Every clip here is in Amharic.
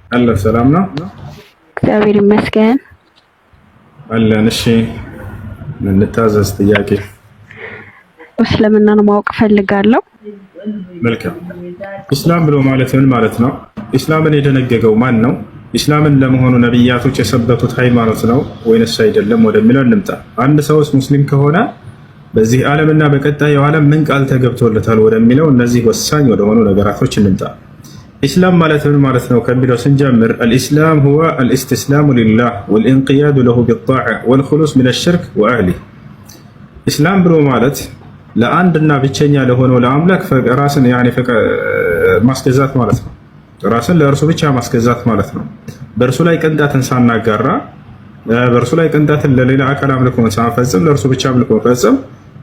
አለ ሰላም ነው። እግዚአብሔር ይመስገን አለን። እሺ ምን ልታዘዝ? ጥያቄ እስልምናን ማወቅ ፈልጋለሁ። መልካም። ኢስላም ብሎ ማለት ምን ማለት ነው? ኢስላምን የደነገገው ማን ነው? ኢስላምን ለመሆኑ ነብያቶች የሰበኩት ሃይማኖት ነው ወይንስ አይደለም ወደሚለው እንምጣ። አንድ ሰውስ ሙስሊም ከሆነ በዚህ ዓለምና በቀጣዩ ዓለም ምን ቃል ተገብቶለታል ወደሚለው እነዚህ ወሳኝ ወደሆኑ ነገራቶች እንምጣ። ኢስላም ማለት ምን ማለት ነው ከሚለው ስንጀምር አልኢስላም ሁወ አልኢስቲስላሙ ሊላህ ወልኢንቅያዱ ለሁ ቢጣዓ ወልኹሉስ ሚነ ሽርክ ወአህሊህ። ኢስላም ብሎ ማለት ለአንድና ብቸኛ ለሆነው ለአምላክ ራስን ማስገዛት ማለት ነው። ራስን ለእርሱ ብቻ ማስገዛት ማለት ነው። በእርሱ ላይ ቅንጣትን ሳናጋራ፣ በእርሱ ላይ ቅንጣትን ለሌላ አካል አምልኮን ሳንፈጽም ለእርሱ ብቻ አምልኮ መፈጸም፣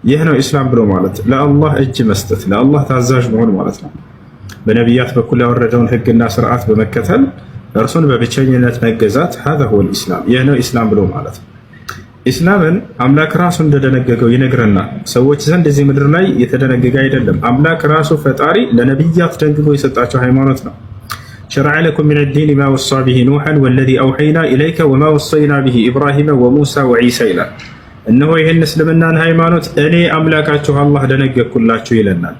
ይህ ነው ኢስላም ብሎ ማለት። ለአላህ እጅ መስጠት፣ ለአላህ ታዛዥ መሆን ማለት ነው። በነቢያት በኩል ያወረደውን ህግና ስርዓት በመከተል እርሱን በብቸኝነት መገዛት هذا هو الاسلام። ይህ ነው ኢስላም ብሎ ማለት። ኢስላምን አምላክ ራሱ እንደደነገገው ይነግረናል። ሰዎች ዘንድ እዚህ ምድር ላይ የተደነገገ አይደለም። አምላክ ራሱ ፈጣሪ ለነቢያት ደንግጎ የሰጣቸው ሃይማኖት ነው። شرع لكم من الدين ما وصى به نوحا والذي أوحينا إليك وما وصينا به إبراهيم وموسى وعيسى ይላል። እነሆ ይህን እስልምናን ሃይማኖት እኔ አምላካችሁ አላህ ደነገግኩላችሁ ይለናል።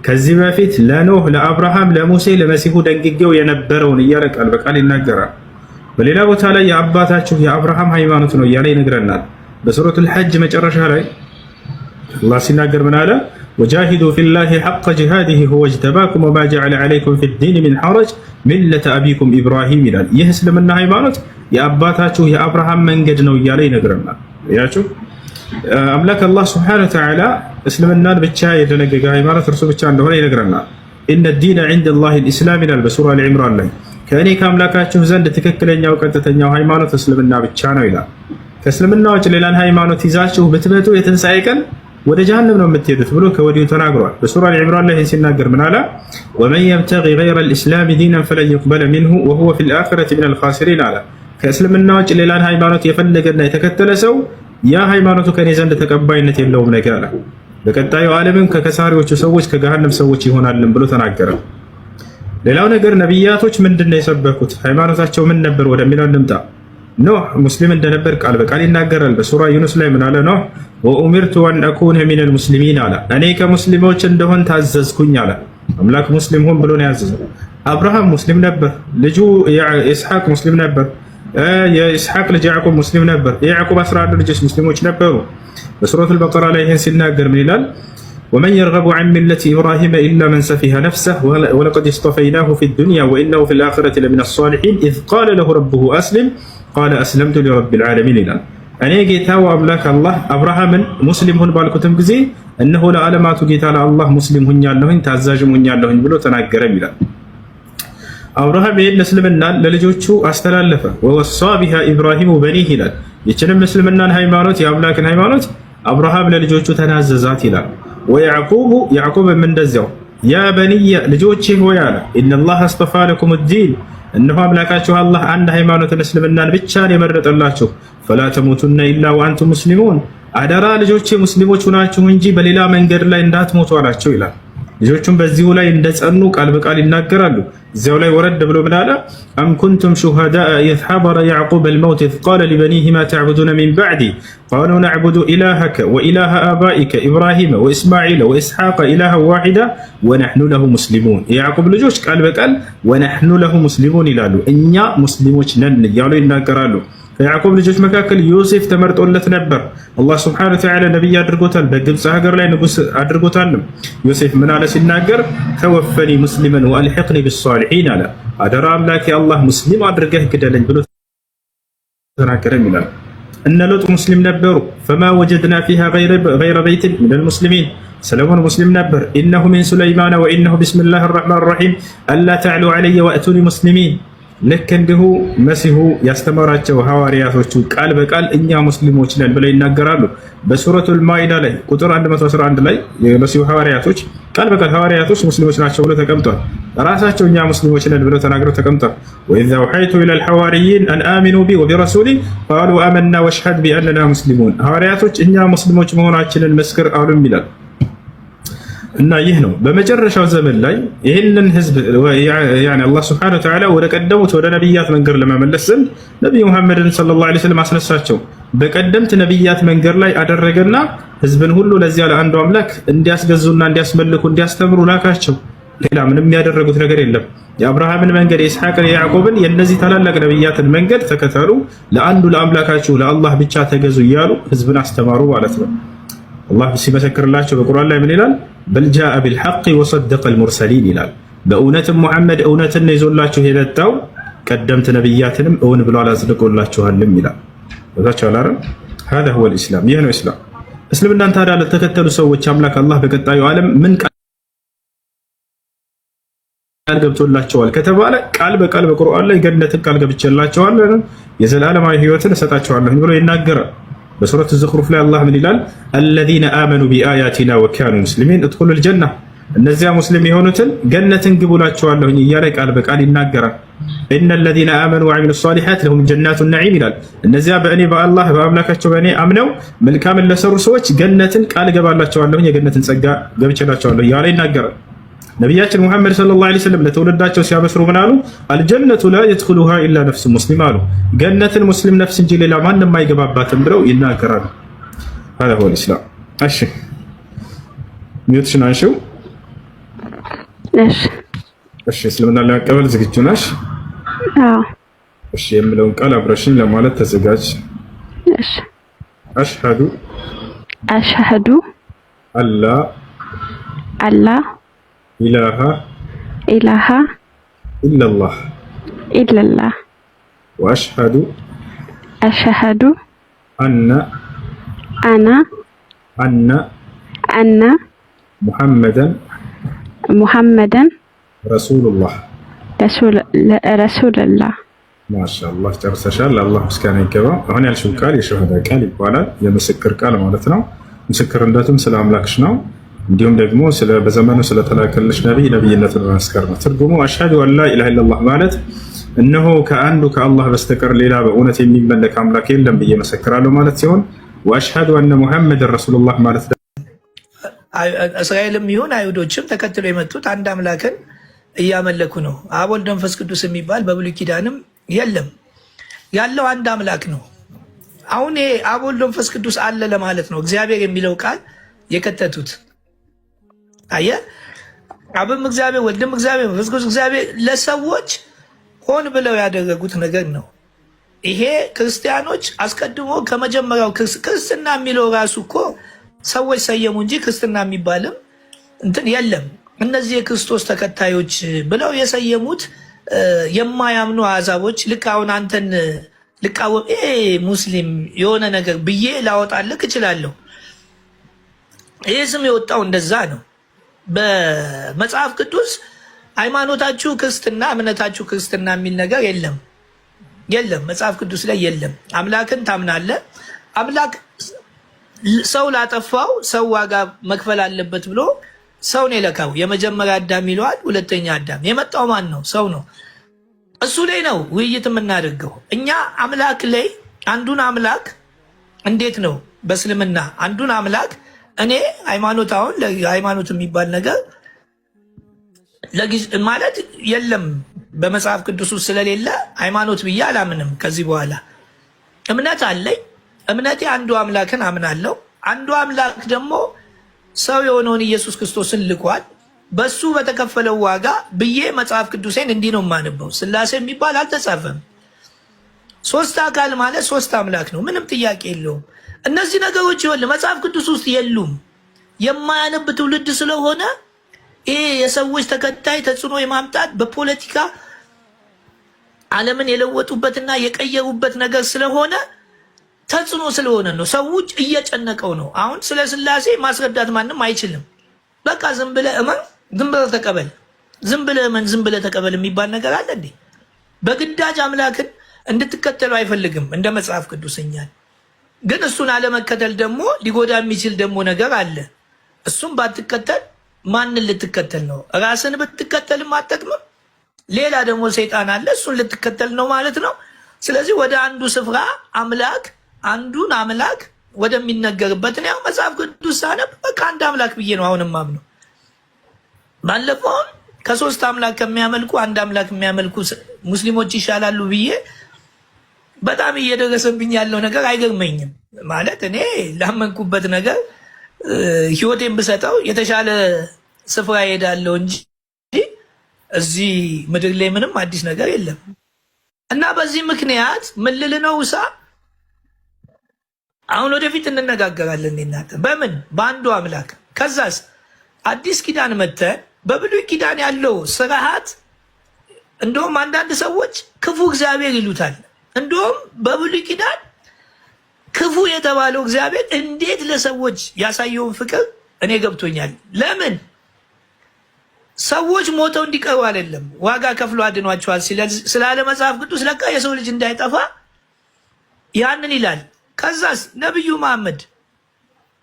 ከዚህ በፊት ለኖህ፣ ለአብርሃም፣ ለሙሴ፣ ለመሲሁ ደንግጌው የነበረውን እያለ ቃል በቃል ይናገራል። በሌላ ቦታ ላይ የአባታችሁ የአብርሃም ሃይማኖት ነው እያለ ይነግረናል። በሱረቱል ሐጅ መጨረሻ ላይ አላህ ሲናገር ምን አለ? ወጃሂዱ ፊላሂ ሐቀ ጂሃዲሂ ሁወ እጅተባኩም ወማ ጀዐለ ዐለይኩም ፊዲን ሚን ሐረጅ ሚለተ አቢኩም ኢብራሂም ይላል። ይህ እስልምና ሃይማኖት የአባታችሁ የአብርሃም መንገድ ነው እያለ ይነግረናል። ያችሁ አምላክ አላህ ሱብሓነሁ ወተዓላ እስልምናን ብቻ የደነገገ ሃይማኖት እርሱ ብቻ እንደሆነ ይነግረናል። ኢነ ዲነ ዒንደላሂ አልኢስላም ይላል በሱራ አልዒምራን ላይ። ከእኔ ከአምላካችሁ ዘንድ ትክክለኛው ቀጥተኛው ሃይማኖት እስልምና ብቻ ነው ይላል። ከእስልምና ውጭ ሌላን ሃይማኖት ይዛችሁ ብትመጡ የትንሣኤ ቀን ወደ ጀሃነም ነው የምትሄዱት ብሎ ከወዲሁ ተናግሯል። በሱራ አልዒምራን ላይ ሲናገር ምን አለ? ወመን የብተጊ ገይረ አልኢስላም ዲነን ፈለን ዩቅበለ ሚንሁ ወሁወ ፊል አኺረቲ ሚነል ኻሲሪን አለ። ከእስልምና ውጭ ሌላን ሃይማኖት የፈለገና የተከተለ ሰው ያ ሃይማኖቱ ከኔ ዘንድ ተቀባይነት የለውም ነገ አለ። በቀጣዩ ዓለምም ከከሳሪዎቹ ሰዎች ከገሃነም ሰዎች ይሆናልን ብሎ ተናገረ። ሌላው ነገር ነቢያቶች ምንድነው የሰበኩት? ሃይማኖታቸው ምን ነበር ወደሚለው እንምጣ። ኖህ ሙስሊም እንደነበር ቃል በቃል ይናገራል። በሱራ ዩኑስ ላይ ምን አለ? ኖህ ወኡሚርቱ አን አኩነ ሚነል ሙስሊሚን አለ። እኔ ከሙስሊሞች እንደሆን ታዘዝኩኝ አለ። አምላክ ሙስሊም ሁን ብሎ ነው ያዘዘው። አብርሃም ሙስሊም ነበር። ልጁ ኢስሐቅ ሙስሊም ነበር። የኢስሐቅ ልጅ ያዕቆብ ሙስሊም ነበር። የያዕቆብ 11 ልጆች ሙስሊሞች ነበሩ። በሱረቱል በቀራ ላይ ይህን ሲናገር ምን ይላል? ወመን የርገቡ ዐን ሚለቲ ኢብራሂመ ኢላ መን ሰፊሀ ነፍሰህ ወለቀድ እስጠፈይናሁ ፊዱንያ ወኢነሁ ፊል አኺረቲ ለሚነ ሷሊሒን ኢዝ ቃለ ለሁ ረቡሁ አስሊም ቃለ አስለምቱ ሊረቢል ዓለሚን ይላል። እኔ ጌታው አምላክ አላህ አብርሃምን ሙስሊም ሁን ባልኩትም ጊዜ እነሆ ለዓለማቱ ጌታ ለአላህ ሙስሊም ሁኛለሁኝ ታዛዥም ሁኛለሁኝ ብሎ ተናገረም ይላል። አብርሃም ይህን እስልምናን ለልጆቹ አስተላለፈ። ወወሳ ቢሃ ኢብራሂሙ በኒህ ይላል። ይችንም እስልምናን ሃይማኖት የአምላክን ሃይማኖት አብርሃም ለልጆቹ ተናዘዛት ይላል። ወያዕቁቡ ያዕቁብም እንደዚያው ያ በኒየ ልጆቼ ሆይ አለ ኢነላህ አስጠፋ ለኩም ዲን እነሆ አምላካችሁ አላህ አንድ ሃይማኖትን እስልምናን ብቻን የመረጠላችሁ ፈላ ተሙቱነ ኢላ ወአንቱም ሙስሊሙን አደራ ልጆቼ ሙስሊሞች ሁናችሁ እንጂ በሌላ መንገድ ላይ እንዳትሞቱ አላቸው ይላል። ልጆቹም በዚሁ ላይ እንደጸኑ ቃል በቃል ይናገራሉ። እዚያው ላይ ወረድ ብሎ ምን አለ? አም ኩንቱም ሹሃዳአ ኢዝ ሐደረ ያዕቁበ አልመውት ኢዝ ቃለ ሊበኒሂ ማ ተዕቡዱነ ሚን በዕዲ ቃሉ ነዕቡዱ ኢላሀከ ወኢላሀ አባኢከ ኢብራሂመ ወኢስማዒለ ወኢስሐቀ ኢላሀን ዋሒዳ ወነሕኑ ለሁ ሙስሊሙን። የያዕቁብ ልጆች ቃል በቃል ወነሕኑ ለሁ ሙስሊሙን ይላሉ፣ እኛ ሙስሊሞች ነን እያሉ ይናገራሉ። ከያዕቆብ ልጆች መካከል ዮሴፍ ተመርጦለት ነበር። አላህ ሱብሓነሁ ወተዓላ ነቢይ አድርጎታል። በግብፅ ሀገር ላይ ንጉስ አድርጎታል። ዮሴፍ ምን አለ ሲናገር? ተወፈኒ ሙስሊመን ወአልሒቅኒ ቢሷሊሒን አለ። አደራ አምላኬ አላህ ሙስሊም አድርገህ ግደለኝ ብሎ ተናገረም ይላል። እነ ሎጥ ሙስሊም ነበሩ። ፈማ ወጀድና ፊሃ ገይረ በይትን ሚነል ሙስሊሚን ሰለሞን ሙስሊም ነበር። ኢነሁ ሚን ሱለይማነ ወኢነሁ ቢስሚላሂ ረሕማኒ ረሒም አላ ተዕሉ ዐለየ ወእቱኒ ሙስሊሚን። ልክ እንዲሁ መሲሁ ያስተማራቸው ሐዋርያቶቹ ቃል በቃል እኛ ሙስሊሞች ነን ብለው ይናገራሉ። በሱረቱል ማኢዳ ላይ ቁጥር 111 ላይ የመሲሁ ሐዋርያቶች ቃል በቃል ሐዋርያቶች ሙስሊሞች ናቸው ብሎ ተቀምጧል። ራሳቸው እኛ ሙስሊሞች ነን ብለው ተናግረው ተቀምጧል። ወኢዝ አውሐይቱ ኢለል ሐዋርይን አን አሚኑ ቢ ወቢረሱሊ ቃሉ አመና ወሽሀድ ቢአንና ሙስሊሙን። ሐዋርያቶች እኛ ሙስሊሞች መሆናችንን መስክር አሉም ይላል። እና ይህ ነው በመጨረሻው ዘመን ላይ ይህንን ህዝብ ያኒ አላህ Subhanahu Wa Ta'ala ወደ ቀደሙት ወደ ነብያት መንገድ ለመመለስ ዘንድ ነብዩ መሐመድን ሰለላሁ ዐለይሂ ወሰለም አስነሳቸው። በቀደምት ነብያት መንገድ ላይ አደረገና ህዝብን ሁሉ ለዚያ ለአንዱ አምላክ እንዲያስገዙና እንዲያስመልኩ እንዲያስተምሩ ላካቸው። ሌላ ምንም ያደረጉት ነገር የለም። የአብርሃምን መንገድ፣ የኢስሐቅን፣ የያዕቆብን የነዚህ ታላላቅ ነብያትን መንገድ ተከተሉ፣ ለአንዱ ለአምላካችሁ ለአላህ ብቻ ተገዙ እያሉ ህዝብን አስተማሩ ማለት ነው። አላህ ሲመሰክርላቸው በቁርአን ላይ ምን ይላል? በል ጃአ ቢልሐቅ ወሰደቀ አልሙርሰሊን ይላል። በእውነትም ሙሐመድ እውነትን ይዞላችሁ የመጣው ቀደምት ነብያትንም እውን ብሎ አጽድቆላችኋልም ይላል። ወዛቻው አላረ هذا هو الاسلام ይህ ነው እስላም። እስልምናን ታዲያ ለተከተሉ ሰዎች አምላክ አላህ በቀጣዩ ዓለም ምን ቃል ገብቶላቸዋል ከተባለ ቃል በቃል በቁርአን ላይ ገነትን ቃል ገብቼላቸዋለሁ የዘላለማዊ ህይወትን እሰጣቸዋለሁ ብሎ ይናገራል። በሱረቱ ዘኽሩፍ ላይ አላህ ምን ይላል? الذين آمنوا بآياتنا وكانوا مسلمين ادخلوا الجنة እነዚያ ሙስሊም የሆኑትን ገነትን ግቡላቸዋለሁ እያለ ቃል በቃል ይናገራል። إن الذين آمنوا وعملوا الصالحات لهم جنات النعيم ይላል። እነዚያ በእኔ በአላህ በአምላካቸው በእኔ አምነው መልካምን ለሰሩ ሰዎች ገነትን ቃል ገባላቸዋለሁ የገነትን ጸጋ ገብቼላቸዋለሁ እያለ ይናገራል። ነቢያችን ሙሐመድ ሰለላሁ ዐለይሂ ወሰለም ለተወለዳቸው ሲያበስሩ ምን አሉ? አልጀነቱ ላ የድኹሉሃ ኢላ ነፍስ ሙስሊም አሉ። ገነትን ሙስሊም ነፍስ እንጂ ሌላ ማንም አይገባባትም ብለው ይናገራሉ። هذا هو الاسلام። እሺ ሚውትሽን አንሺው። እሺ እስልምና ለመቀበል ዝግጁ ነሽ? አዎ። እሺ የምለውን ቃል አብረሽኝ ለማለት ተዘጋጅ። እሺ አሽሀዱ አላ ኢላሃ ኢለላህ ወአሽሀዱ አነ ሙሐመደን ረሱሉላህ። ማሻአላህ ጨርሰሻል። አላህ ምስጋና ይገባ። አሁን ያልሽው ቃል የሸሃዳ ቃል ይባላል። የምስክር ቃል ማለት ነው። ምስክርነቱም ስለ አምላክሽ ነው። እንዲሁም ደግሞ በዘመኑ ስለተላከልሽ ነብይ ነብይነትን በመስከር ነው። ትርጉሙ አሽሀዱ አን ላ ኢላሃ ኢለላህ ማለት እነሆ ከአንዱ ከአላህ በስተቀር ሌላ በእውነት የሚመለክ አምላክ የለም ብዬ መሰክራለሁ ማለት ሲሆን ወአሽሀዱ አነ ሙሐመድን ረሱሉላህ ማለት እስራኤልም ይሁን አይሁዶችም ተከትለው የመጡት አንድ አምላክን እያመለኩ ነው። አብ ወልድ መንፈስ ቅዱስ የሚባል በብሉይ ኪዳንም የለም። ያለው አንድ አምላክ ነው። አሁን ይሄ አብ ወልድ መንፈስ ቅዱስ አለ ለማለት ነው እግዚአብሔር የሚለው ቃል የከተቱት። አየህ፣ አብም እግዚአብሔር፣ ወልድም እግዚአብሔር፣ መንፈስ ቅዱስ እግዚአብሔር ለሰዎች ሆን ብለው ያደረጉት ነገር ነው። ይሄ ክርስቲያኖች አስቀድሞ ከመጀመሪያው ክርስትና የሚለው ራሱ እኮ ሰዎች ሰየሙ እንጂ ክርስትና የሚባልም እንትን የለም። እነዚህ የክርስቶስ ተከታዮች ብለው የሰየሙት የማያምኑ አሕዛቦች ልክ አሁን አንተን ልቃወም ሙስሊም የሆነ ነገር ብዬ ላወጣልክ እችላለሁ። ይህ ስም የወጣው እንደዛ ነው። በመጽሐፍ ቅዱስ ሃይማኖታችሁ ክርስትና፣ እምነታችሁ ክርስትና የሚል ነገር የለም። መጽሐፍ ቅዱስ ላይ የለም። አምላክን ታምናለህ። አምላክ ሰው ላጠፋው ሰው ዋጋ መክፈል አለበት ብሎ ሰው ነው የለካው። የመጀመሪያ አዳም ይለዋል፣ ሁለተኛ አዳም። የመጣው ማን ነው? ሰው ነው። እሱ ላይ ነው ውይይት የምናደርገው እኛ። አምላክ ላይ አንዱን አምላክ እንዴት ነው በእስልምና አንዱን አምላክ እኔ ሃይማኖት አሁን ሃይማኖት የሚባል ነገር ማለት የለም በመጽሐፍ ቅዱስ ውስጥ ስለሌለ ሃይማኖት ብዬ አላምንም። ከዚህ በኋላ እምነት አለኝ። እምነቴ አንዱ አምላክን አምናለሁ። አንዱ አምላክ ደግሞ ሰው የሆነውን ኢየሱስ ክርስቶስን ልኳል። በሱ በተከፈለው ዋጋ ብዬ መጽሐፍ ቅዱሴን እንዲህ ነው የማነበው። ስላሴ የሚባል አልተጻፈም። ሶስት አካል ማለት ሶስት አምላክ ነው። ምንም ጥያቄ የለውም። እነዚህ ነገሮች ይኸውልህ መጽሐፍ ቅዱስ ውስጥ የሉም። የማያነብ ትውልድ ስለሆነ ይሄ የሰዎች ተከታይ ተጽዕኖ የማምጣት በፖለቲካ ዓለምን የለወጡበትና የቀየሩበት ነገር ስለሆነ ተጽዕኖ ስለሆነ ነው። ሰዎች እየጨነቀው ነው። አሁን ስለ ስላሴ ማስረዳት ማንም አይችልም። በቃ ዝም ብለህ እመን፣ ዝም ብለህ ተቀበል፣ ዝም ብለህ እመን፣ ዝም ብለህ ተቀበል የሚባል ነገር አለ እንዴ? በግዳጅ አምላክን እንድትከተሉ አይፈልግም እንደ መጽሐፍ ቅዱስ እኛን። ግን እሱን አለመከተል ደግሞ ሊጎዳ የሚችል ደግሞ ነገር አለ። እሱም ባትከተል ማንን ልትከተል ነው? ራስን ብትከተልም አትጠቅምም። ሌላ ደግሞ ሰይጣን አለ፣ እሱን ልትከተል ነው ማለት ነው። ስለዚህ ወደ አንዱ ስፍራ አምላክ አንዱን አምላክ ወደሚነገርበት ነው። መጽሐፍ ቅዱስ ሳነብ በቃ አንድ አምላክ ብዬ ነው አሁንም ማምነው። ባለፈው ከሶስት አምላክ ከሚያመልኩ አንድ አምላክ የሚያመልኩ ሙስሊሞች ይሻላሉ ብዬ በጣም እየደረሰብኝ ያለው ነገር አይገርመኝም። ማለት እኔ ላመንኩበት ነገር ህይወቴን ብሰጠው የተሻለ ስፍራ እሄዳለሁ እንጂ እዚህ ምድር ላይ ምንም አዲስ ነገር የለም። እና በዚህ ምክንያት ምን ልል ነው አሁን ወደፊት እንነጋገራለን እናንተ በምን በአንዱ አምላክ። ከዛስ አዲስ ኪዳን መተን በብሉይ ኪዳን ያለው ስርዓት እንደውም አንዳንድ ሰዎች ክፉ እግዚአብሔር ይሉታል። እንደውም በብሉይ ኪዳን ክፉ የተባለው እግዚአብሔር እንዴት ለሰዎች ያሳየውን ፍቅር እኔ ገብቶኛል። ለምን ሰዎች ሞተው እንዲቀሩ አይደለም፣ ዋጋ ከፍሎ አድኗቸዋል ስላለ መጽሐፍ ቅዱስ ለካ የሰው ልጅ እንዳይጠፋ ያንን ይላል። ከዛስ ነብዩ መሐመድ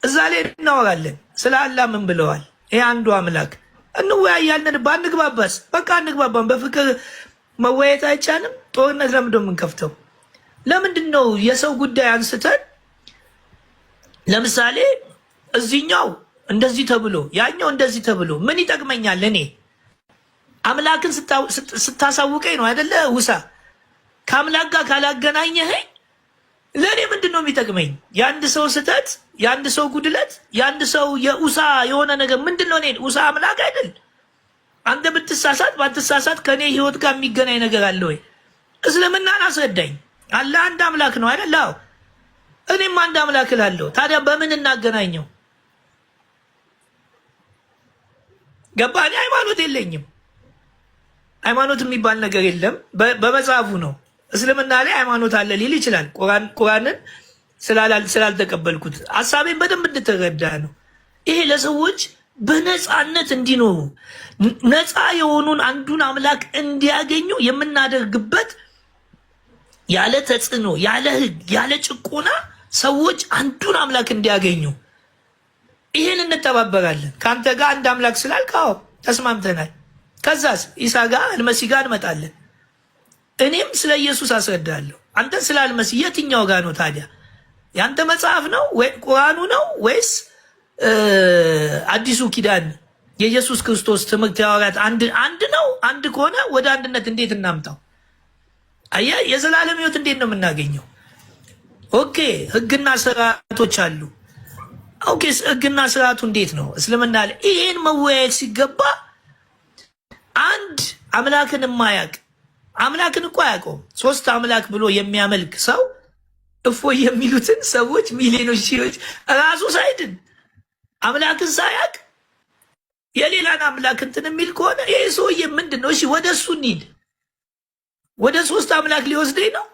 እዛ ላይ እናወራለን ስለ አላህ ምን ብለዋል። ይሄ አንዱ አምላክ እንወያያለን። ባንግባባስ በቃ እንግባባን። በፍቅር መወያየት አይቻልም? ጦርነት ለምንድን ነው የምንከፍተው? ለምንድን ነው የሰው ጉዳይ አንስተን ለምሳሌ እዚህኛው እንደዚህ ተብሎ ያኛው እንደዚህ ተብሎ ምን ይጠቅመኛል? እኔ አምላክን ስታሳውቀኝ ነው አይደለ? ከአምላክ ጋር ካላገናኘኸኝ ለእኔ ምንድን ነው የሚጠቅመኝ? የአንድ ሰው ስህተት፣ የአንድ ሰው ጉድለት፣ የአንድ ሰው የሆነ ነገር ምንድን ነው? እኔ አምላክ አይደል? አንተ ብትሳሳት ባትሳሳት ከእኔ ህይወት ጋር የሚገናኝ ነገር አለ ወይ? እስልምናን አስረዳኝ። አላህ አንድ አምላክ ነው አይደል? አዎ፣ እኔም አንድ አምላክ እላለሁ። ታዲያ በምን እናገናኘው? ገባ? እኔ ሃይማኖት የለኝም። ሃይማኖት የሚባል ነገር የለም። በመጽሐፉ ነው። እስልምና ላይ ሃይማኖት አለ ሊል ይችላል። ቁርአንን ስላልተቀበልኩት ሀሳቤን በደንብ እንድትረዳ ነው። ይሄ ለሰዎች በነፃነት እንዲኖሩ ነፃ የሆኑን አንዱን አምላክ እንዲያገኙ የምናደርግበት ያለ ተጽዕኖ፣ ያለ ህግ፣ ያለ ጭቆና ሰዎች አንዱን አምላክ እንዲያገኙ ይሄን እንተባበራለን። ከአንተ ጋር አንድ አምላክ ስላልክ አዎ ተስማምተናል። ከዛስ ኢሳ ጋር አልመሲ ጋር እንመጣለን። እኔም ስለ ኢየሱስ አስረዳለሁ። አንተ ስለ አልመሲ የትኛው ጋር ነው ታዲያ? ያንተ መጽሐፍ ነው ወይ ቁርአኑ ነው ወይስ አዲሱ ኪዳን የኢየሱስ ክርስቶስ ትምህርት ያወራት አንድ ነው? አንድ ከሆነ ወደ አንድነት እንዴት እናምጣው? አያ የዘላለም ህይወት እንዴት ነው የምናገኘው? ኦኬ ህግና ስርዓቶች አሉ። ኦኬ ህግና ስርዓቱ እንዴት ነው? እስልምና ላይ ይሄን መወያየት ሲገባ አንድ አምላክን የማያውቅ አምላክን እኮ አያውቀውም። ሶስት አምላክ ብሎ የሚያመልክ ሰው እፎይ የሚሉትን ሰዎች ሚሊዮኖች ሺዎች ራሱ ሳይድን አምላክን ሳያውቅ የሌላን አምላክ እንትን የሚል ከሆነ ይህ ሰውዬ ምንድን ነው? እሺ ወደ እሱ እንሂድ። ወደ ሶስት አምላክ ሊወስደኝ ነው።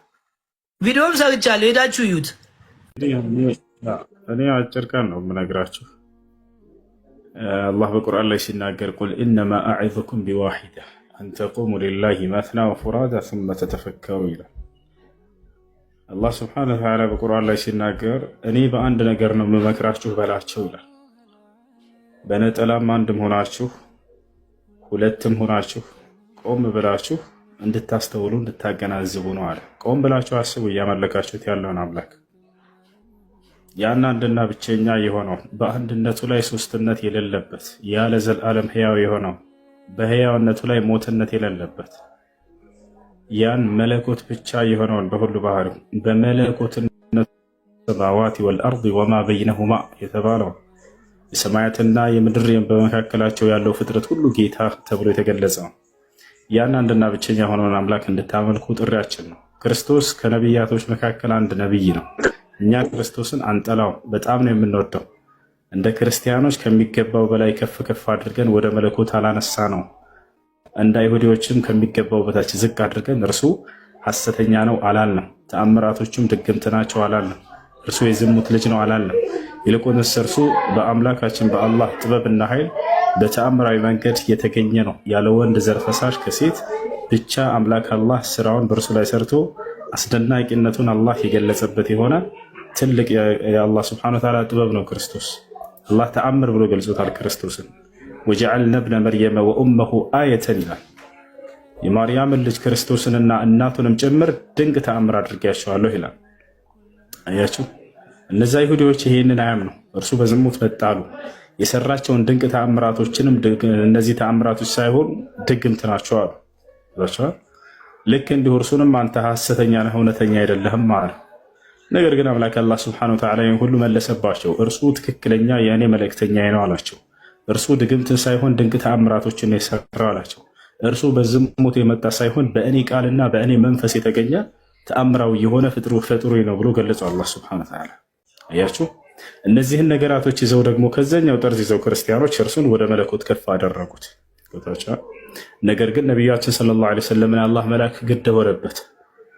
ቪዲዮም ሰርቻለሁ፣ ሄዳችሁ እዩት። እኔ አጭር ቀን ነው የምነግራችሁ። አላህ በቁርአን ላይ ሲናገር ቁል ኢነማ አዒዙኩም ቢዋሒዳ አን ተቁሙ ሊላሂ መስና ወፉራዳ ሱመ ተተፈከሩ ይላል። አላህ ስብሓነሁ ወተዓላ በቁርአን ላይ ሲናገር እኔ በአንድ ነገር ነው የምመክራችሁ በላቸው ይላል። በነጠላም አንድም ሆናችሁ ሁለትም ሆናችሁ ቆም ብላችሁ እንድታስተውሉ እንድታገናዝቡ ነው አለ። ቆም ብላችሁ አስቡ እያመለካችሁት ያለውን አምላክ ያን አንድና ብቸኛ የሆነው በአንድነቱ ላይ ሶስትነት የሌለበት ያለ ዘላለም ሕያው የሆነው በሕያውነቱ ላይ ሞትነት የሌለበት ያን መለኮት ብቻ የሆነውን በሁሉ ባህሪው በመለኮትነቱ ሰማዋት ወልአርድ ወማ በይነሁማ የተባለው የሰማያትና የምድር በመካከላቸው ያለው ፍጥረት ሁሉ ጌታ ተብሎ የተገለጸው ያን አንድና ብቸኛ የሆነውን አምላክ እንድታመልኩ ጥሪያችን ነው። ክርስቶስ ከነቢያቶች መካከል አንድ ነቢይ ነው። እኛ ክርስቶስን አንጠላው፣ በጣም ነው የምንወደው። እንደ ክርስቲያኖች ከሚገባው በላይ ከፍ ከፍ አድርገን ወደ መለኮት አላነሳ ነው። እንደ አይሁዲዎችም ከሚገባው በታች ዝቅ አድርገን እርሱ ሐሰተኛ ነው አላልንም። ተአምራቶቹም ድግምት ናቸው አላልንም። እርሱ የዝሙት ልጅ ነው አላልንም። ይልቁንስ እርሱ በአምላካችን በአላህ ጥበብና ኃይል በተአምራዊ መንገድ የተገኘ ነው። ያለ ወንድ ዘር ፈሳሽ ከሴት ብቻ አምላክ አላህ ስራውን በእርሱ ላይ ሰርቶ አስደናቂነቱን አላህ የገለጸበት የሆነ ትልቅ የአላህ ስብሐነሁ ወተዓላ ጥበብ ነው ክርስቶስ። አላህ ተአምር ብሎ ገልጾታል ክርስቶስን። ወጀዐልነ ብነ መርየመ ወኡመሁ አየተን ይላል። የማርያምን ልጅ ክርስቶስንና እናቱንም ጭምር ድንቅ ተአምር አድርጌያቸዋለሁ ይላል። አያችሁ፣ እነዚያ ይሁዲዎች ይሄንን አያምኑ። እርሱ በዝሙት መጣሉ የሰራቸውን ድንቅ ተአምራቶችንም እነዚህ ተአምራቶች ሳይሆኑ ድግምት ናቸው አሉ። ልክ እንዲሁ እርሱንም አንተ ሐሰተኛ ነህ እውነተኛ አይደለህም አለ። ነገር ግን አምላክ አላህ ሱብሓነሁ ወተዓላ ሁሉ መለሰባቸው። እርሱ ትክክለኛ የእኔ መልእክተኛዬ ነው አላቸው። እርሱ ድግምትን ሳይሆን ድንቅ ተአምራቶችን ነው የሰራው አላቸው። እርሱ በዝሙት የመጣ ሳይሆን በእኔ ቃልና በእኔ መንፈስ የተገኘ ተአምራዊ የሆነ ፍጡር ነው ብሎ ገለጸው አላህ ሱብሓነሁ ወተዓላ። አያችሁ፣ እነዚህን ነገራቶች ይዘው ደግሞ ከዛኛው ጠርዝ ይዘው ክርስቲያኖች እርሱን ወደ መለኮት ከፍ አደረጉት። ነገር ግን ነቢያችን ሰለላሁ ዐለይሂ ወሰለም አላህ መልአክ ግድ ሆነበት።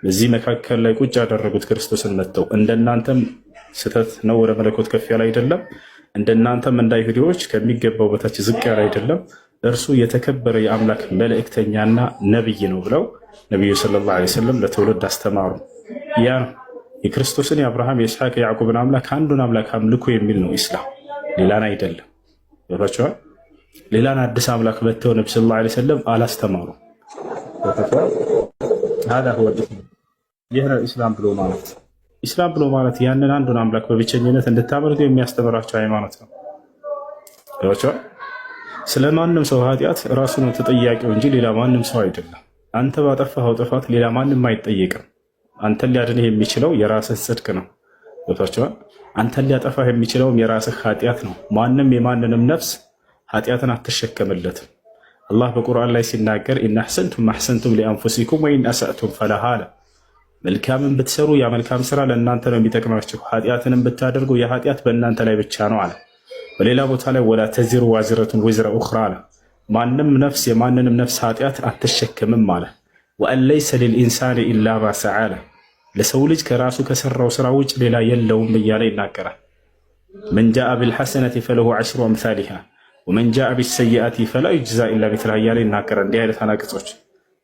በዚህ መካከል ላይ ቁጭ ያደረጉት ክርስቶስን መጥተው እንደናንተም ስተት ነው ወደ መለኮት ከፍ ያለ አይደለም፣ እንደናንተም እንደ አይሁዶች ከሚገባው በታች ዝቅ ያለ አይደለም፣ እርሱ የተከበረ የአምላክ መልእክተኛና ነብይ ነው ብለው ነቢዩ ሰለላሁ ዐለይሂ ወሰለም ለትውልድ አስተማሩ። ያ የክርስቶስን የአብርሃም የኢስሐቅ የያዕቆብን አምላክ አንዱን አምላክ አምልኩ የሚል ነው ኢስላም፣ ሌላን አይደለም። ይባቻው ሌላን አዲስ አምላክ መተው ነብዩ ሰለላሁ ዐለይሂ ወሰለም አላስተማሩ። هذا هو الإسلام ይህ ነው ኢስላም ብሎ ማለት። ኢስላም ብሎ ማለት ያንን አንዱን አምላክ በብቸኝነት እንድታመልኩ የሚያስተምራቸው ሃይማኖት ነው። ይባቻው ስለማንም ሰው ኃጢአት ራሱ ነው ተጠያቂው እንጂ ሌላ ማንም ሰው አይደለም። አንተ ባጠፋኸው ጥፋት ሌላ ማንም አይጠየቅም። አንተን ሊያድንህ የሚችለው የራስህ ጽድቅ ነው። ይባቻው አንተን ሊያጠፋህ የሚችለው የራስህ ኃጢአት ነው። ማንም የማንንም ነፍስ ኃጢአትን አትሸከምለትም። አላህ በቁርአን ላይ ሲናገር ኢን አሕሰንቱም አሕሰንቱም ሊአንፉሲኩም ወኢን አስአቱም ፈለሃ አለ። መልካምን ብትሰሩ ያ መልካም ስራ ለእናንተ ነው የሚጠቅማችሁ፣ ኃጢአትንም ብታደርጉ የኃጢአት በእናንተ ላይ ብቻ ነው አለ። በሌላ ቦታ ላይ ወላ ተዚሩ ዋዚረቱን ወዝረ ኡኽራ አለ። ማንም ነፍስ የማንንም ነፍስ ኃጢአት አትሸከምም አለ። ወአን ለይሰ ሊልኢንሳኒ ኢላ ማ ሰዓ አለ። ለሰው ልጅ ከራሱ ከሰራው ስራ ውጭ ሌላ የለውም እያለ ይናገራል። መን ጃአ ቢልሐሰነቲ ፈለሁ ዐሽሩ አምሳሊሃ ወመን ጃአ ቢሰይአቲ ፈላ ዩጅዛ ኢላ ሚስለሃ እያለ ይናገራል። እንዲህ አይነት አናቅጾች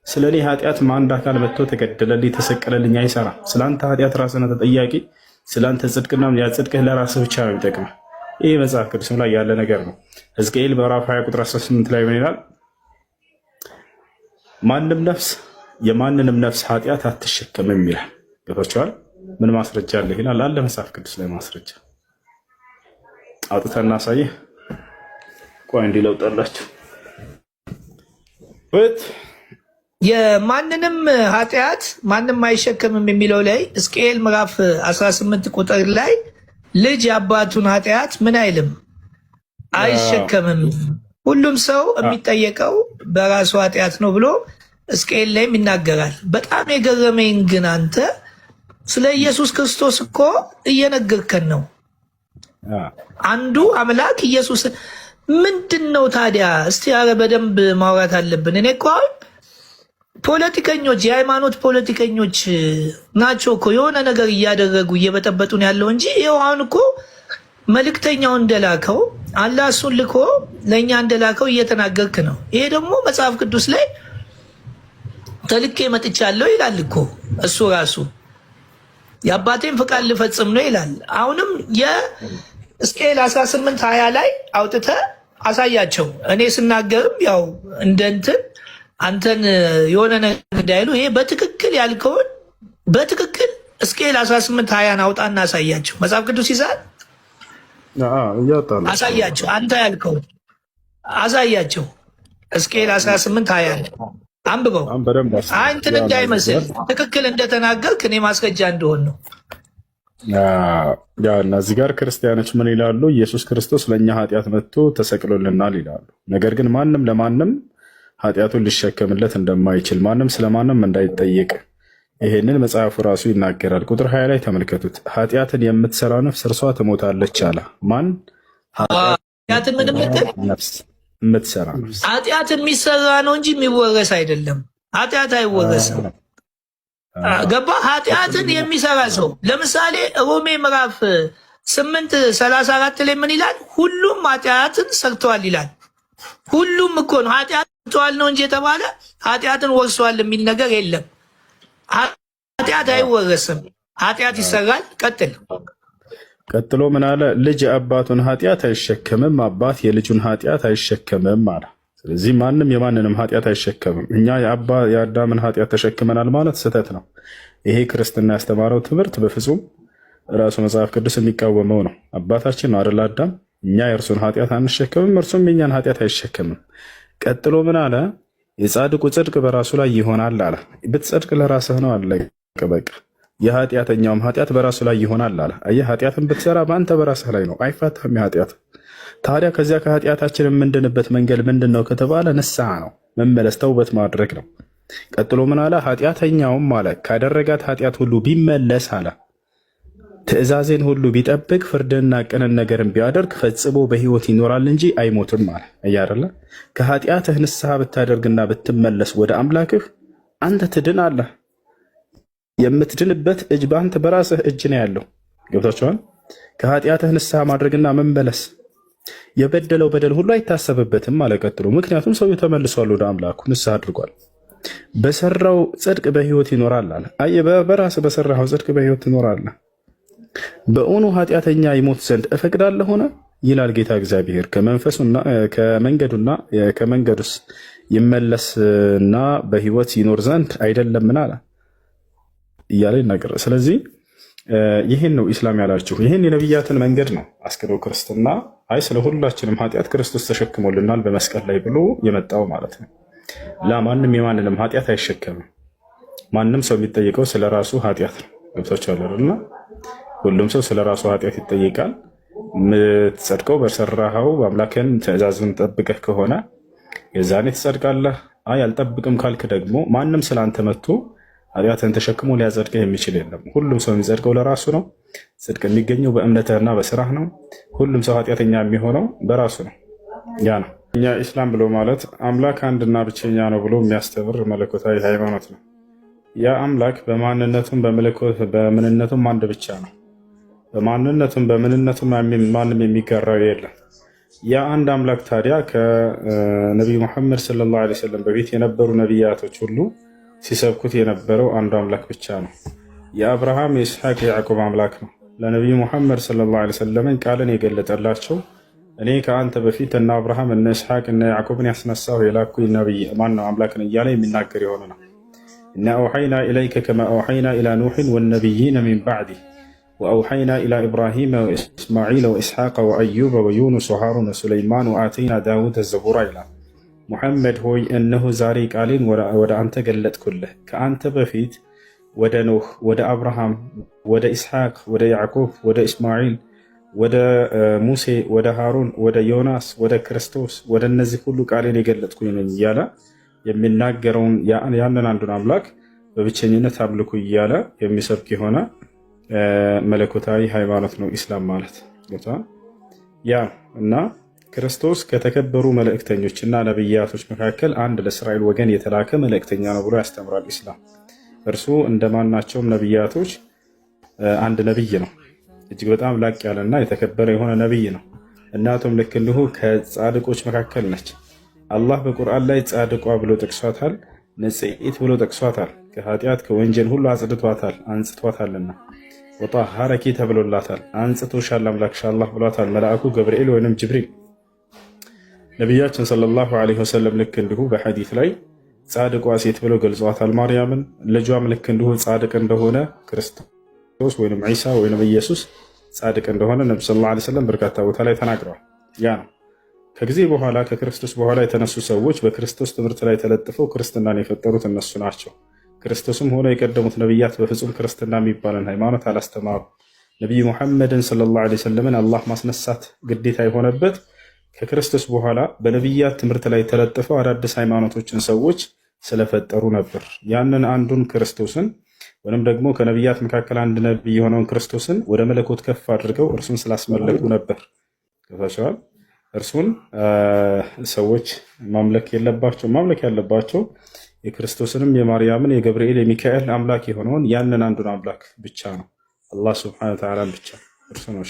ስለ እኔ ኃጢአት አንድ አካል መጥቶ ተገደለልኝ ተሰቀለልኝ አይሰራም። ስለ አንተ ኃጢአት ራስህን ተጠያቂ፣ ስለ አንተ ጽድቅና ያ ጽድቅህ ለራስህ ብቻ ነው የሚጠቅመህ። ይህ መጽሐፍ ቅዱስም ላይ ያለ ነገር ነው። ሕዝቅኤል ምዕራፍ 20 ቁጥር 18 ላይ ምን ይላል? ማንም ነፍስ የማንንም ነፍስ ኃጢአት አትሸከምም ይላል። ገብቷችኋል? ምን ማስረጃ አለ ይላል? አለ መጽሐፍ ቅዱስ ላይ ማስረጃ አውጥተና አሳየህ። ቆይ እንዲለውጣላችሁ የማንንም ኃጢአት ማንም አይሸከምም የሚለው ላይ ሕዝቅኤል ምዕራፍ 18 ቁጥር ላይ ልጅ የአባቱን ኃጢአት ምን አይልም አይሸከምም፣ ሁሉም ሰው የሚጠየቀው በራሱ ኃጢአት ነው ብሎ ሕዝቅኤል ላይም ይናገራል። በጣም የገረመኝ ግን አንተ ስለ ኢየሱስ ክርስቶስ እኮ እየነገርከን ነው። አንዱ አምላክ ኢየሱስ ምንድን ነው ታዲያ? እስቲ ኧረ በደንብ ማውራት አለብን። እኔ እኮ አሁን ፖለቲከኞች የሃይማኖት ፖለቲከኞች ናቸው እኮ የሆነ ነገር እያደረጉ እየበጠበጡን ያለው እንጂ ይኸው አሁን እኮ መልእክተኛው እንደላከው አላህ እሱን ልኮ ለእኛ እንደላከው እየተናገርክ ነው። ይሄ ደግሞ መጽሐፍ ቅዱስ ላይ ተልኬ መጥቻለሁ ይላል እኮ እሱ ራሱ የአባቴን ፍቃድ ልፈጽም ነው ይላል። አሁንም የሕዝቅኤል 18:20 ላይ አውጥተህ አሳያቸው። እኔ ስናገርም ያው እንደንትን አንተን የሆነ ነገር እንዳይሉ ይሄ በትክክል ያልከውን በትክክል ሕዝቅኤል 18:20 አውጣና አሳያቸው። መጽሐፍ ቅዱስ ይዛል አሳያቸው። አንተ ያልከውን አሳያቸው። ሕዝቅኤል 18:20 አንብበው። እንትን እንዳይመስል ትክክል እንደተናገርክ እኔ ማስረጃ እንደሆን ነው። እና እዚህ ጋር ክርስቲያኖች ምን ይላሉ? ኢየሱስ ክርስቶስ ለእኛ ኃጢአት መጥቶ ተሰቅሎልናል ይላሉ። ነገር ግን ማንም ለማንም ኃጢአቱን ሊሸከምለት እንደማይችል ማንም ስለማንም እንዳይጠየቅ ይሄንን መጽሐፉ ራሱ ይናገራል። ቁጥር 20 ላይ ተመልከቱት። ኃጢአትን የምትሰራ ነፍስ እርሷ ትሞታለች አለ። ማን? ኃጢአትን ምን ነፍስ የምትሰራ ነፍስ። ኃጢአት የሚሰራ ነው እንጂ የሚወረስ አይደለም። ኃጢአት አይወረስም። ገባ? ኃጢአትን የሚሰራ ሰው ለምሳሌ ሮሜ ምዕራፍ 8:34 ላይ ምን ይላል? ሁሉም ኃጢአትን ሰርተዋል ይላል። ሁሉም እኮ ነው ኃጢአት ሰርተዋል ነው እንጂ የተባለ ኃጢአትን ወርሰዋል የሚል ነገር የለም። ኃጢአት አይወረስም፣ ኃጢአት ይሰራል። ቀጥሎ ምን አለ? ልጅ የአባቱን ኃጢአት አይሸከምም፣ አባት የልጁን ኃጢአት አይሸከምም አለ። ስለዚህ ማንም የማንንም ኃጢአት አይሸከምም። እኛ የአዳምን ኃጢአት ተሸክመናል ማለት ስህተት ነው። ይሄ ክርስትና ያስተማረው ትምህርት በፍጹም ራሱ መጽሐፍ ቅዱስ የሚቃወመው ነው። አባታችን ነው አይደል? አዳም እኛ የእርሱን ኃጢአት አንሸከምም፣ እርሱም የኛን ኃጢአት አይሸከምም። ቀጥሎ ምን አለ? የጻድቁ ጽድቅ በራሱ ላይ ይሆናል አለ። ብትጸድቅ ለራስህ ነው አለ። በቃ የኃጢአተኛውም ኃጢአት በራሱ ላይ ይሆናል አለ። አየህ፣ ኃጢአትን ብትሰራ በአንተ በራስህ ላይ ነው፣ አይፋታም ኃጢአት። ታዲያ ከዚያ ከኃጢአታችን የምንድንበት መንገድ ምንድን ነው ከተባለ ንስሐ ነው፣ መመለስ፣ ተውበት ማድረግ ነው። ቀጥሎ ምን አለ? ኃጢአተኛውም አለ ካደረጋት ኃጢአት ሁሉ ቢመለስ አለ፣ ትእዛዜን ሁሉ ቢጠብቅ፣ ፍርድንና ቅንን ነገርን ቢያደርግ ፈጽሞ በሕይወት ይኖራል እንጂ አይሞትም አለ። እያደለ ከኃጢአትህ ንስሐ ብታደርግና ብትመለስ ወደ አምላክህ አንተ ትድናለህ። የምትድንበት እጅ በአንተ በራስህ እጅ ነው ያለው። ገብታችኋል? ከኃጢአትህ ንስሐ ማድረግና መመለስ፣ የበደለው በደል ሁሉ አይታሰብበትም አለ። ቀጥሎ ምክንያቱም ሰው ተመልሷል ወደ አምላኩ፣ ንስሐ አድርጓል። በሰራው ጽድቅ በሕይወት ይኖራል አለ። አየህ፣ በራስህ በሰራው ጽድቅ በሕይወት ትኖራለህ። በእውኑ ኃጢአተኛ ይሞት ዘንድ እፈቅዳለሁ ሆነ ይላል ጌታ እግዚአብሔር። ከመንገዱና ከመንገዱስ ይመለስና በሕይወት ይኖር ዘንድ አይደለምን አለ እያለ ይናገራል። ስለዚህ ይህን ነው ኢስላም ያላችሁ። ይህን የነቢያትን መንገድ ነው አስክዶ ክርስትና አይ ስለ ሁላችንም ኃጢአት ክርስቶስ ተሸክሞልናል በመስቀል ላይ ብሎ የመጣው ማለት ነው። ማንም የማንንም ኃጢአት አይሸከምም። ማንም ሰው የሚጠየቀው ስለ ራሱ ኃጢአት ነው። ገብታችኋል አይደል? ሁሉም ሰው ስለ ራሱ ኃጢአት ይጠይቃል። የምትጸድቀው በሰራኸው አምላክን ትእዛዝን ጠብቀህ ከሆነ የዛኔ ትጸድቃለህ። አይ አልጠብቅም ካልክ ደግሞ ማንም ስላንተ መጥቶ ኃጢአትን ተሸክሞ ሊያጸድቅህ የሚችል የለም። ሁሉም ሰው የሚጸድቀው ለራሱ ነው። ጽድቅ የሚገኘው በእምነትህና በስራህ ነው። ሁሉም ሰው ኃጢአተኛ የሚሆነው በራሱ ነው። ያ ነው እኛ ኢስላም ብሎ ማለት አምላክ አንድና ብቸኛ ነው ብሎ የሚያስተምር መለኮታዊ ሃይማኖት ነው። ያ አምላክ በማንነቱም በምንነቱም አንድ ብቻ ነው። በማንነቱም በምንነቱም ማንም የሚጋራው የለም። ያ አንድ አምላክ ታዲያ ከነቢዩ ሙሐመድ ሰለላሁ ዐለይሂ ወሰለም በፊት የነበሩ ነቢያቶች ሁሉ ሲሰብኩት የነበረው አንዱ አምላክ ብቻ ነው። የአብርሃም የኢስሐቅ የያዕቆብ አምላክ ነው። ለነቢዩ ሙሐመድ ሰለላሁ ዐለይሂ ወሰለም ቃልን የገለጠላቸው እኔ ከአንተ በፊት እነ አብርሃም እነ ኢስሐቅ እነ ያዕቆብን ያስነሳሁ የላኩኝ ነቢይ ማነው አምላክን እያለ የሚናገር የሆነ ነው። ኢና አውሐይና ኢለይከ ከማ አውሐይና ኢላ ኑሕን ወነቢይነ ሚን ባዕዲህ ወአውሐይና ኢላ ኢብራሂመ ወኢስማዒል ወኢስሐቅ ወአዩበ ወዩኑስ ወሃሩን ወሱለይማን ወአተይና ዳውደ ዘቡራ ይላል። ሙሐመድ ሆይ እነሆ ዛሬ ቃሌን ወደ አንተ ገለጥኩልህ። ከአንተ በፊት ወደ ኖህ፣ ወደ አብርሃም፣ ወደ ኢስሐቅ፣ ወደ ያዕቆብ፣ ወደ ኢስማዒል፣ ወደ ሙሴ፣ ወደ ሃሩን፣ ወደ ዮናስ፣ ወደ ክርስቶስ፣ ወደ እነዚህ ሁሉ ቃሌን የገለጥኩኝ ነኝ እያለ የሚናገረውን ያንን አንዱን አምላክ በብቸኝነት አምልኩ እያለ የሚሰብክ የሆነ መለኮታዊ ሃይማኖት ነው ኢስላም ማለት ያ እና ክርስቶስ ከተከበሩ መልእክተኞችና ነቢያቶች መካከል አንድ ለእስራኤል ወገን የተላከ መልእክተኛ ነው ብሎ ያስተምራል ኢስላም። እርሱ እንደማናቸውም ነቢያቶች አንድ ነቢይ ነው። እጅግ በጣም ላቅ ያለና የተከበረ የሆነ ነቢይ ነው። እናቱም ልክ እንዲሁ ከጻድቆች መካከል ነች። አላህ በቁርአን ላይ ጻድቋ ብሎ ጠቅሷታል፣ ንጽኢት ብሎ ጠቅሷታል። ከኃጢአት ከወንጀል ሁሉ አጽድቷታል፣ አንጽቷታልና ወጣሃረኪ ተብሎላታል። አንጽቶሻል አምላክሽ አላህ ብሏታል መልአኩ ገብርኤል ወይንም ጅብሪል። ነቢያችን ሰለላሁ ዐለይሂ ወሰለም ልክ እንዲሁ በሐዲት ላይ ጻድቋ ሴት ብለው ገልጿታል ማርያምን። ልጇም ልክ እንዲሁ ጻድቅ እንደሆነ ክርስቶስ ወይንም ዒሳ ወይንም ኢየሱስ ጻድቅ እንደሆነ ነቢ ሰለላሁ ዐለይሂ ወሰለም በርካታ ቦታ ላይ ተናግረዋል። ያ ነው ከጊዜ በኋላ ከክርስቶስ በኋላ የተነሱ ሰዎች በክርስቶስ ትምህርት ላይ ተለጥፈው ክርስትናን የፈጠሩት እነሱ ናቸው። ክርስቶስም ሆነ የቀደሙት ነቢያት በፍጹም ክርስትና የሚባለን ሃይማኖት አላስተማሩ። ነቢዩ ሙሐመድን ሰለላሁ ዐለይሂ ወሰለምን አላህ ማስነሳት ግዴታ የሆነበት ከክርስቶስ በኋላ በነቢያት ትምህርት ላይ ተለጥፈው አዳዲስ ሃይማኖቶችን ሰዎች ስለፈጠሩ ነበር። ያንን አንዱን ክርስቶስን ወይም ደግሞ ከነቢያት መካከል አንድ ነቢይ የሆነውን ክርስቶስን ወደ መለኮት ከፍ አድርገው እርሱን ስላስመለኩ ነበር። ከታቸዋል እርሱን ሰዎች ማምለክ የለባቸው። ማምለክ ያለባቸው የክርስቶስንም የማርያምን የገብርኤል የሚካኤል አምላክ የሆነውን ያንን አንዱን አምላክ ብቻ ነው። አላህ ሱብሓነሁ ወተዓላ ብቻ እርሱ ነው።